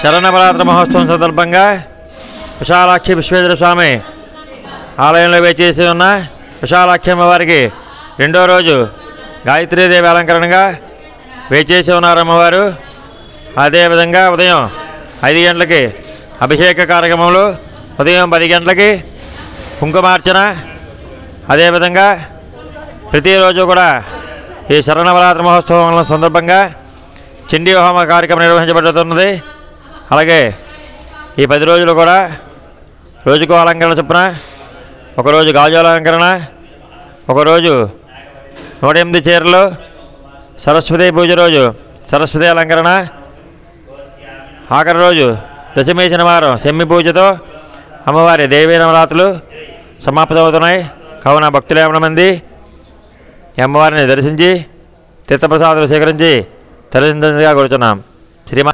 శరణవరాత్రి మహోత్సవం సందర్భంగా విశాలాక్షి విశ్వేశ్వర స్వామి ఆలయంలో వేచేసి ఉన్న విశాలాక్షి అమ్మవారికి రెండో రోజు గాయత్రీదేవి అలంకరణగా వేచేసి ఉన్నారు అమ్మవారు. అదేవిధంగా ఉదయం 5 గంటలకి అభిషేక కార్యక్రమంలో, ఉదయం 10 గంటలకి కుంకుమార్చన, అదేవిధంగా ప్రతిరోజు కూడా ఈ శరణవరాత్రి మహోత్సవం సందర్భంగా చండీ హోమ కార్యక్రమం నిర్వహించబడుతున్నది. అలాగే ఈ 10 రోజులు కూడా రోజుకో అలంకరణ చొప్పున, ఒకరోజు గాజు అలంకరణ, ఒకరోజు 108 చీరలు, సరస్వతి పూజ రోజు సరస్వతి అలంకరణ, ఆఖరి రోజు దశమి శనివారం సెమ్మి పూజతో అమ్మవారి దేవీ నవరాత్రులు సమాప్తమవుతున్నాయి. కావున భక్తులు ఏమైనా మంది అమ్మవారిని దర్శించి తీర్థప్రసాదాలు స్వీకరించి తరలించగా కోరుతున్నాం. శ్రీమా